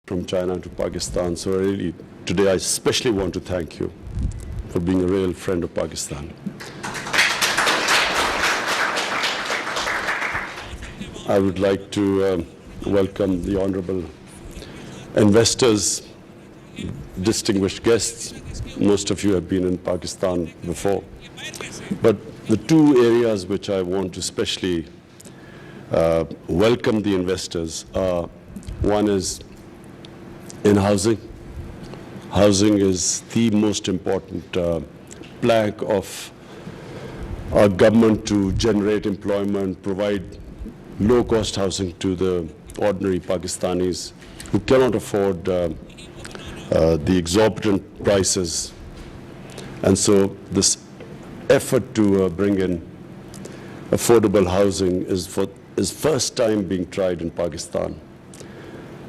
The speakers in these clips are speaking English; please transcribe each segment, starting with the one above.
from China to Pakistan. So really, today I especially want to thank you for being a real friend of Pakistan. I would like to welcome the honorable investors, distinguished guests. Most of you have been in Pakistan before. But the two areas which I want to especially welcome the investors are, one is in housing. Housing is the most important plank of our government to generate employment, provide low-cost housing to the ordinary Pakistanis who cannot afford the exorbitant prices. And so this effort to bring in affordable housing is first time being tried in Pakistan.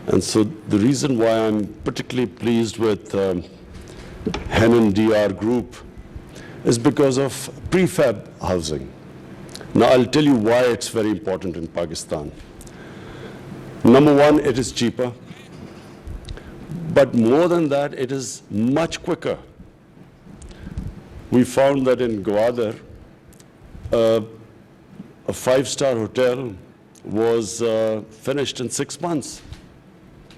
And so the reason why I'm particularly pleased with Henan DR Group is because of prefab housing. Now I'll tell you why it's very important in Pakistan. Number one, it is cheaper. But more than that, it is much quicker. We found that in Gwadar, a five-star hotel was finished in 6 months,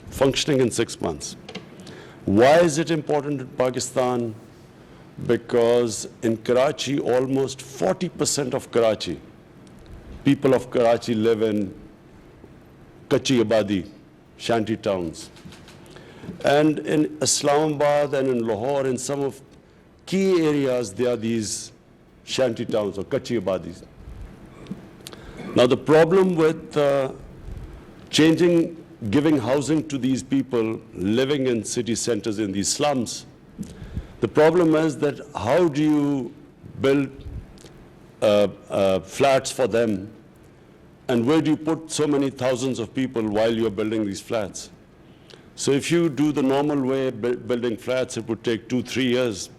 functioning in 6 months. Why is it important in Pakistan? Because in Karachi, almost 40% of Karachi, people of Karachi live in Kachi Abadi, shanty towns. And in Islamabad and in Lahore, in some of key areas, there are these shanty towns or Kachi Abadis. Now the problem with giving housing to these people living in city centers in these slums, the problem is that how do you build flats for them, and where do you put so many thousands of people while you're building these flats? So if you do the normal way, building flats, it would take 2-3 years.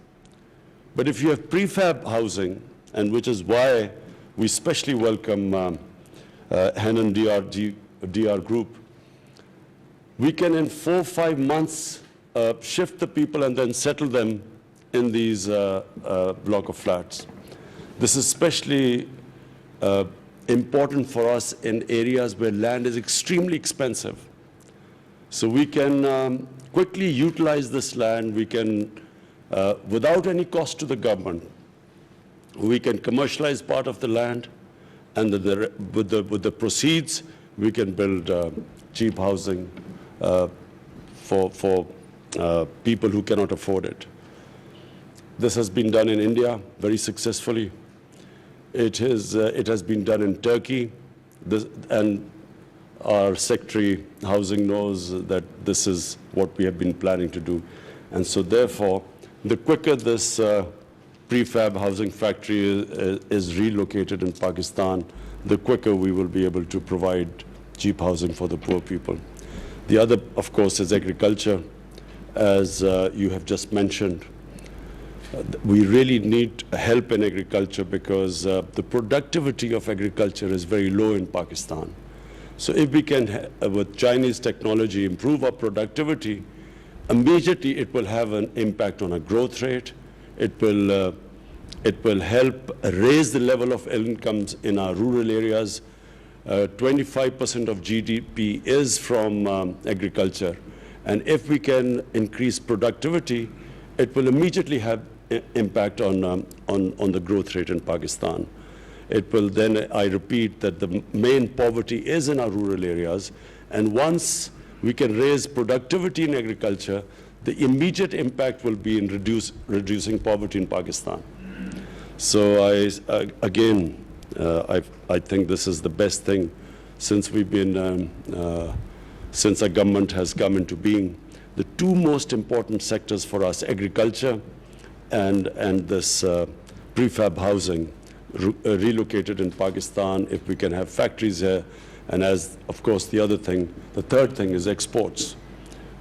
But if you have prefab housing, and which is why we especially welcome Henan DR Group, we can in 4-5 months shift the people and then settle them in these block of flats. This is especially important for us in areas where land is extremely expensive. So we can quickly utilize this land. We can, without any cost to the government, we can commercialize part of the land, and with the proceeds, we can build cheap housing for people who cannot afford it. This has been done in India very successfully. It has been done in Turkey, and our Secretary Housing knows that this is what we have been planning to do. And so therefore, the quicker this prefab housing factory is relocated in Pakistan, the quicker we will be able to provide cheap housing for the poor people. The other, of course, is agriculture. As you have just mentioned, we really need help in agriculture because the productivity of agriculture is very low in Pakistan. So if we can, with Chinese technology, improve our productivity, immediately it will have an impact on our growth rate. It will help raise the level of incomes in our rural areas. 25% of GDP is from agriculture. And if we can increase productivity, it will immediately have impact on the growth rate in Pakistan. It will then, I repeat, that the main poverty is in our rural areas. And once we can raise productivity in agriculture, the immediate impact will be in reducing poverty in Pakistan. So I think this is the best thing since we've been, since our government has come into being. The two most important sectors for us, agriculture and this prefab housing, relocated in Pakistan, if we can have factories here, and as, of course, the third thing is exports.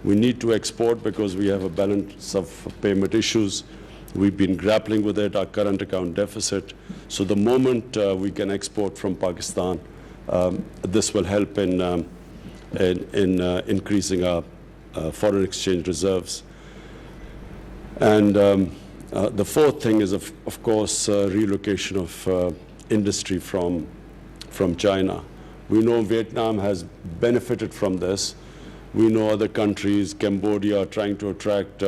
We need to export because we have a balance of payment issues. We've been grappling with it, our current account deficit. So the moment we can export from Pakistan, this will help in increasing our foreign exchange reserves. And the fourth thing is, of course, relocation of industry from China. We know Vietnam has benefited from this. We know other countries, Cambodia, are trying to attract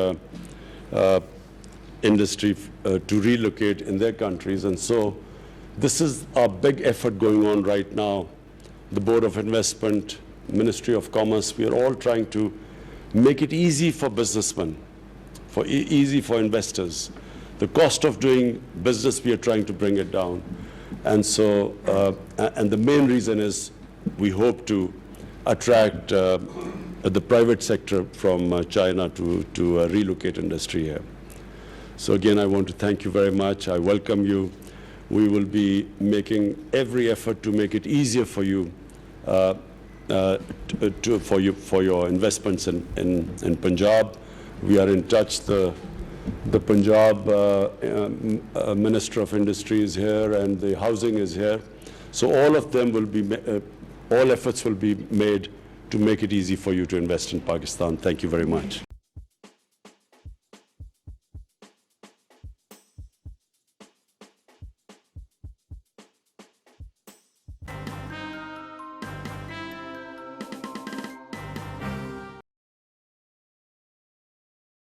industry to relocate in their countries. And so this is a big effort going on right now. The Board of Investment, Ministry of Commerce, we are all trying to make it easy for businessmen, easy for investors. The cost of doing business, we are trying to bring it down. And so, and the main reason is we hope to attract the private sector from China to relocate industry here. So again, I want to thank you very much. I welcome you. We will be making every effort to make it easier for you, for your investments in Punjab. We are in touch. The Punjab Minister of Industry is here, and the housing is here. So all of them will be, all efforts will be made to make it easy for you to invest in Pakistan. Thank you very much.